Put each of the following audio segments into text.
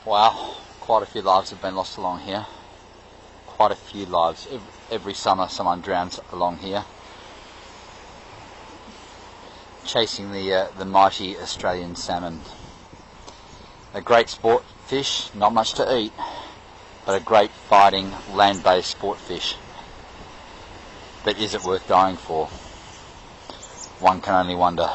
Wow, quite a few lives have been lost along here. Quite a few lives. Every summer someone drowns along here. Chasing the mighty Australian salmon. A great sport fish, not much to eat, but a great fighting land-based sport fish. But is it worth dying for? One can only wonder.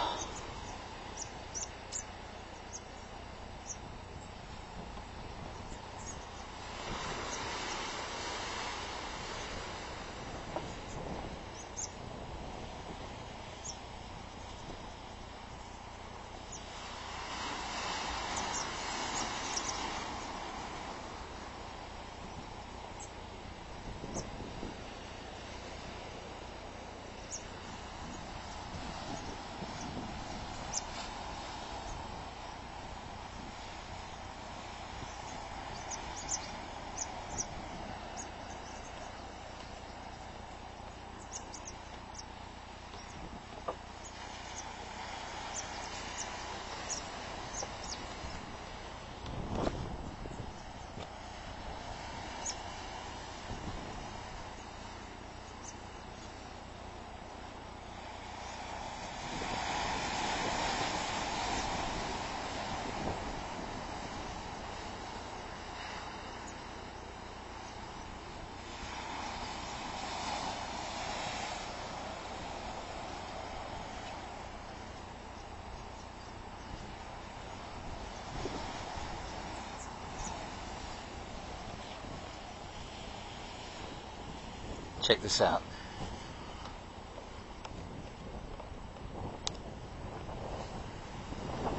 Check this out.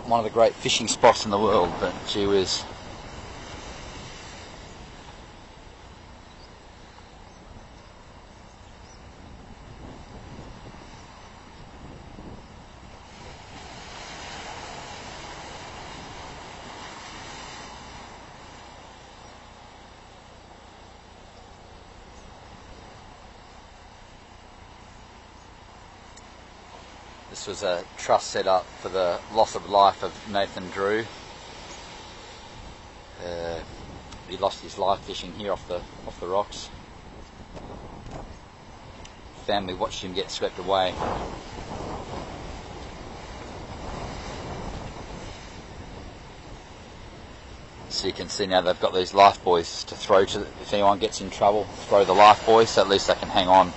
One of the great fishing spots in the world, but gee whiz. This was a trust set up for the loss of life of Nathan Drew. He lost his life fishing here off the rocks. Family watched him get swept away. So you can see now they've got these life buoys to throw to, if anyone gets in trouble, throw the life buoy so at least they can hang on.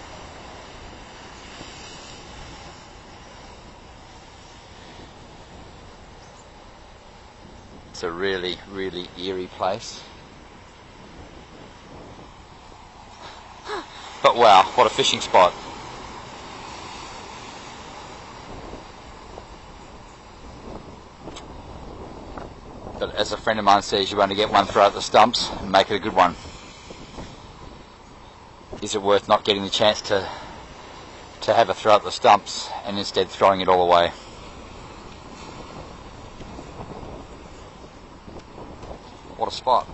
It's a really, really eerie place. But wow, what a fishing spot. But as a friend of mine says, you want to get one throw at the stumps and make it a good one. Is it worth not getting the chance to have a throw at the stumps and instead throwing it all away? What a spot.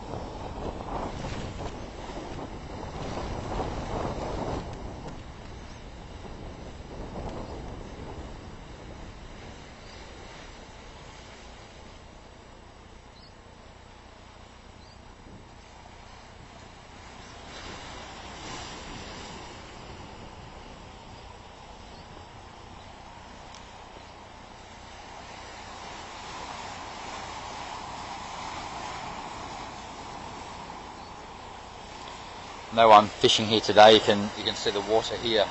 No one fishing here today. You can see the water here.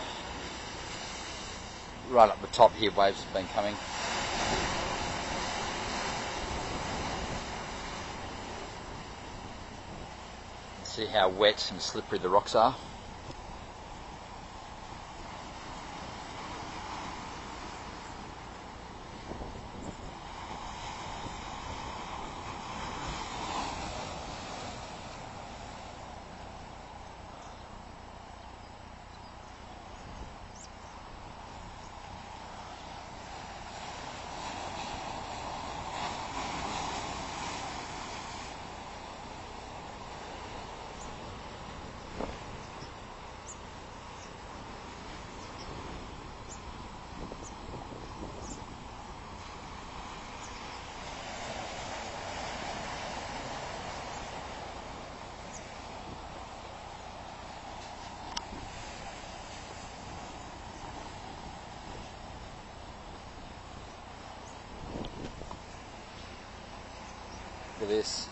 Right up the top here, waves have been coming. See how wet and slippery the rocks are. Look at this.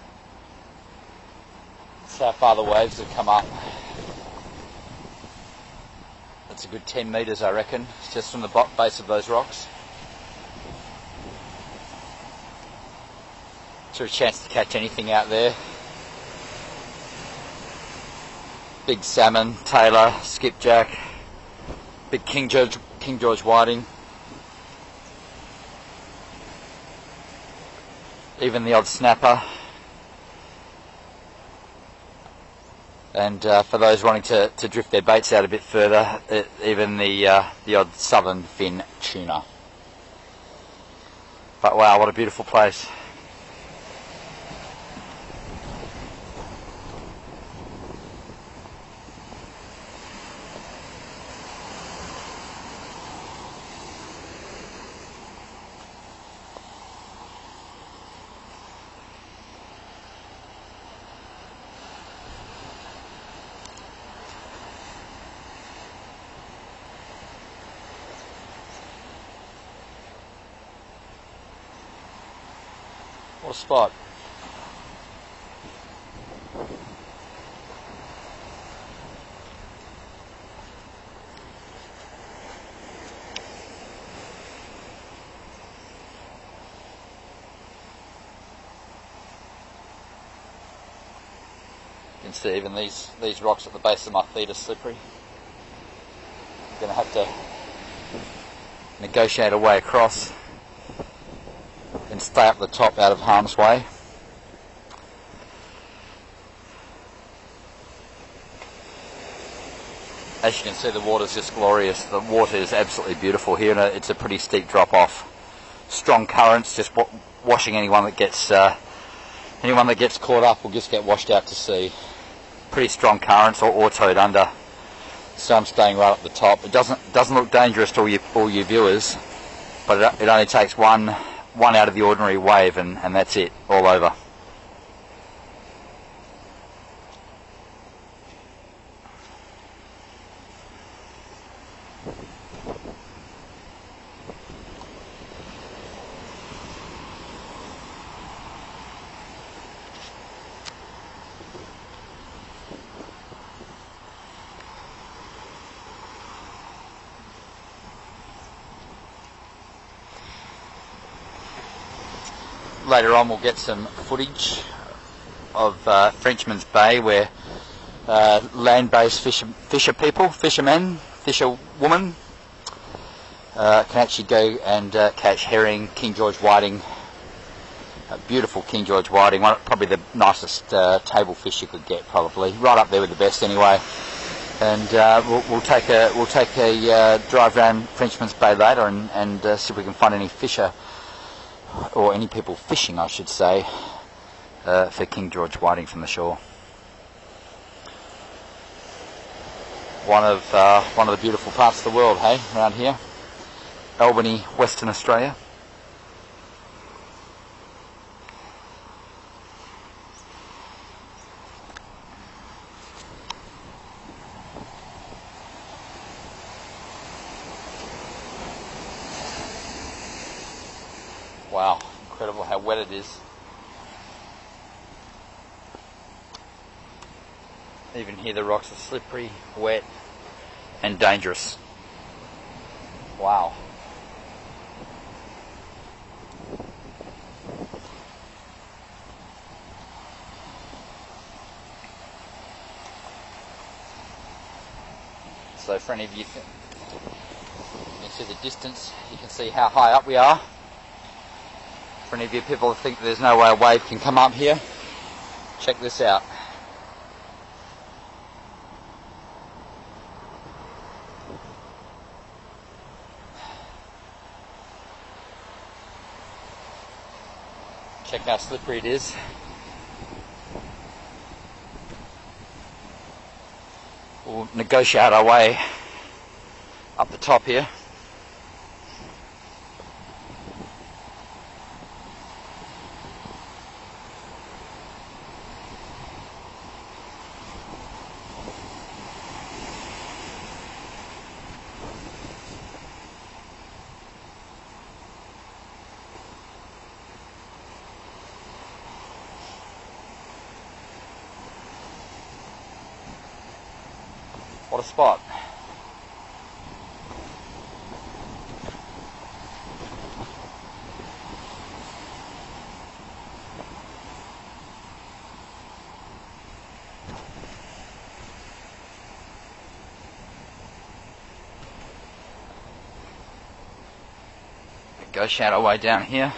That's how far the waves have come up. That's a good 10 metres, I reckon, just from the base of those rocks. Is there a chance to catch anything out there? Big salmon, tailor, skipjack, big King George whiting. Even the odd snapper. And for those wanting to drift their baits out a bit further, even the odd southern fin tuna. But wow, what a beautiful place. What a spot. You can see even these rocks at the base of my feet are slippery. I'm going to have to negotiate a way across and stay up the top out of harm's way. As you can see, the water's just glorious. The water is absolutely beautiful here, and it's a pretty steep drop off. Strong currents, just washing anyone that gets caught up will just get washed out to sea. Pretty strong currents, or towed under. So I'm staying right up the top. It doesn't look dangerous to all you viewers, but it only takes one out of the ordinary wave and that's it, all over. Later on we'll get some footage of Frenchman's Bay, where land-based fisherwomen can actually go and catch herring, King George whiting, beautiful King George whiting, probably the nicest table fish you could get, probably right up there with the best anyway. And we'll take a drive around Frenchman's Bay later and see if we can find any fisher, or any people fishing, I should say, for King George whiting from the shore. One of the beautiful parts of the world, hey, around here, Albany, Western Australia. Wow, incredible how wet it is. Even here the rocks are slippery, wet and dangerous. Wow. So for any of you can see the distance, you can see how high up we are. For any of you people who think there's no way a wave can come up here, check this out. Check how slippery it is. We'll negotiate our way up the top here. What a spot. Go shadow way down here.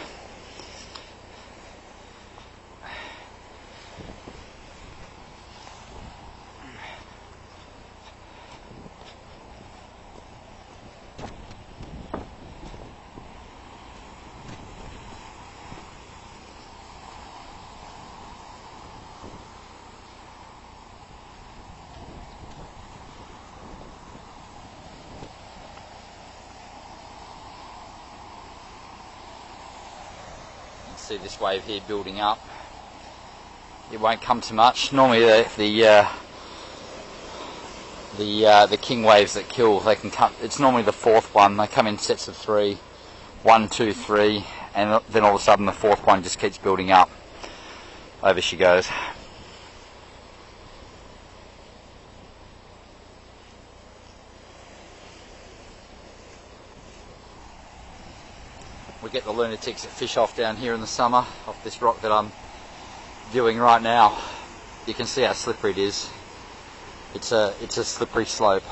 See this wave here building up. It won't come to much. Normally the king waves that kill, they can come. It's normally the fourth one. They come in sets of 3, 1, 2, 3, and then all of a sudden the fourth one just keeps building up. Over she goes. We get the lunatics that fish off down here in the summer, off this rock that I'm viewing right now. You can see how slippery it is. It's a slippery slope.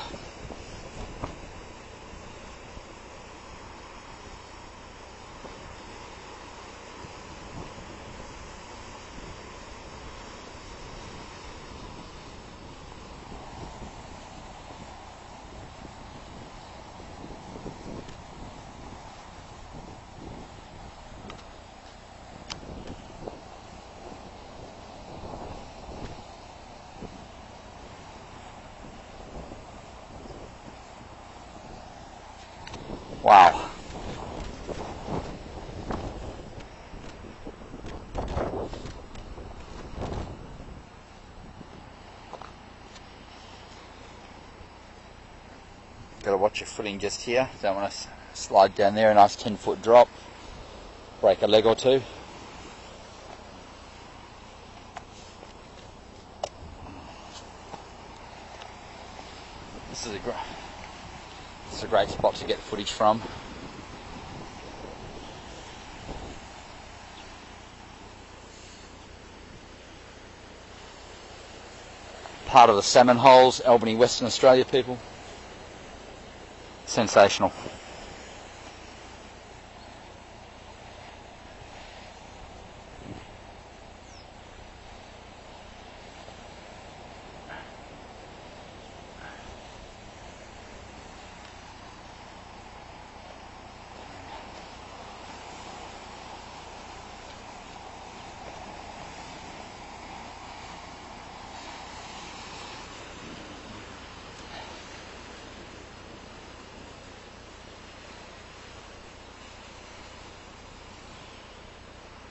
Wow. Gotta watch your footing just here. Don't want to slide down there, a nice 10-foot drop. Break a leg or two. This is a great spot to get footage from. Part of the salmon holes, Albany, Western Australia, people. Sensational.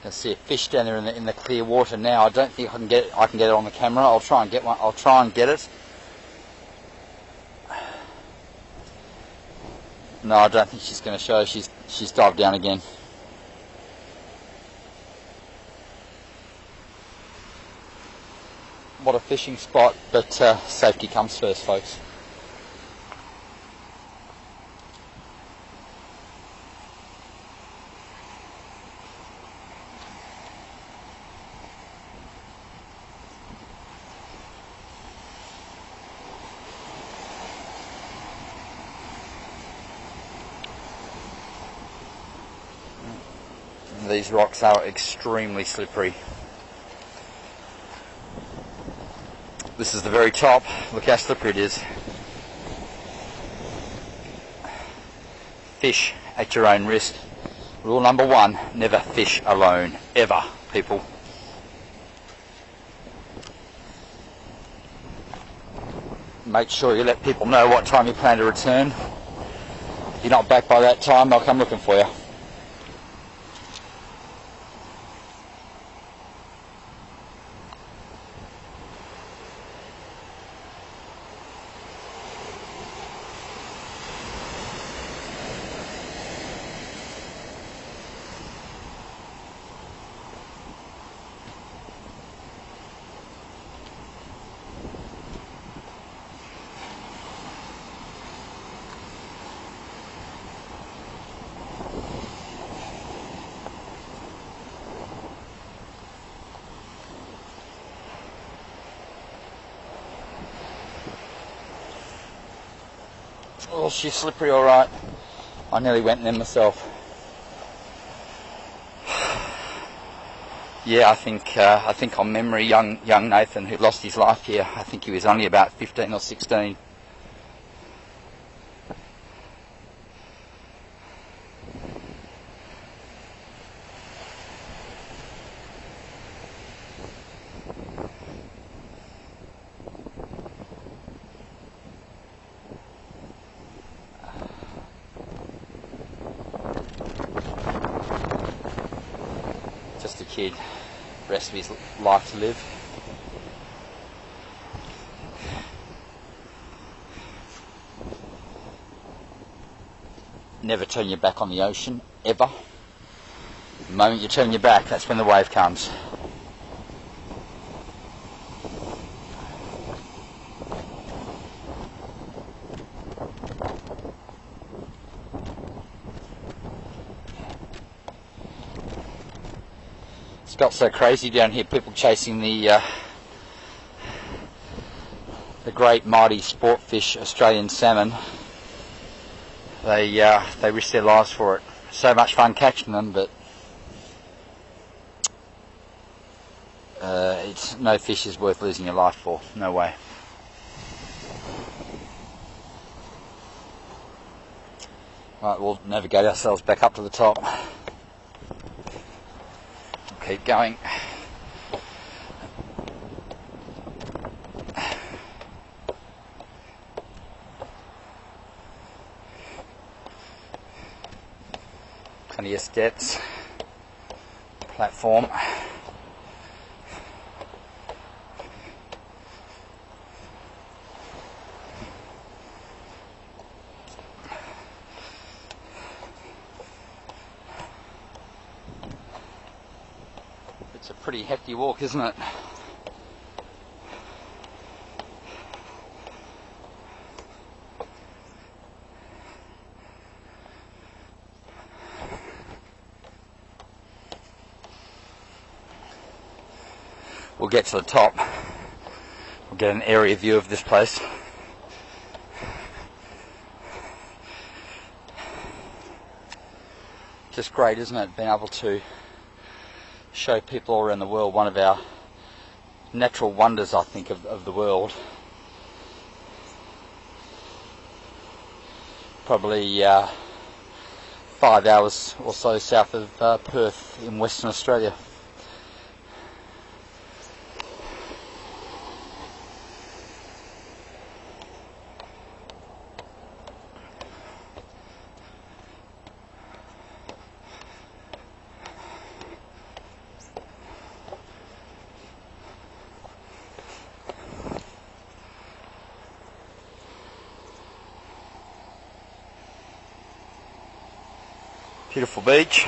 I see a fish down there in the clear water now. I don't think I can get it on the camera. I'll try and get one. I'll try and get it. No, I don't think she's going to show. She's dived down again. What a fishing spot, but safety comes first, folks. These rocks are extremely slippery. This is the very top. Look how slippery it is. Fish at your own risk. Rule number 1, never fish alone. Ever, people. Make sure you let people know what time you plan to return. If you're not back by that time, they'll come looking for you. Oh, she's slippery, all right. I nearly went in there myself. Yeah, I think on memory, young Nathan, who lost his life here, I think he was only about 15 or 16. Just a kid, rest of his life to live. Never turn your back on the ocean, ever. The moment you turn your back, that's when the wave comes. It's got so crazy down here, people chasing the great mighty sport fish, Australian salmon. They risk their lives for it. So much fun catching them, but it's no fish is worth losing your life for. No way. Right, we'll navigate ourselves back up to the top. Keep going. Plenty of steps, platform. It's a pretty hefty walk, isn't it? We'll get to the top. We'll get an area view of this place. Just great, isn't it? Being able to show people all around the world one of our natural wonders, I think, of the world. Probably 5 hours or so south of Perth in Western Australia. Beautiful beach.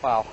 Wow.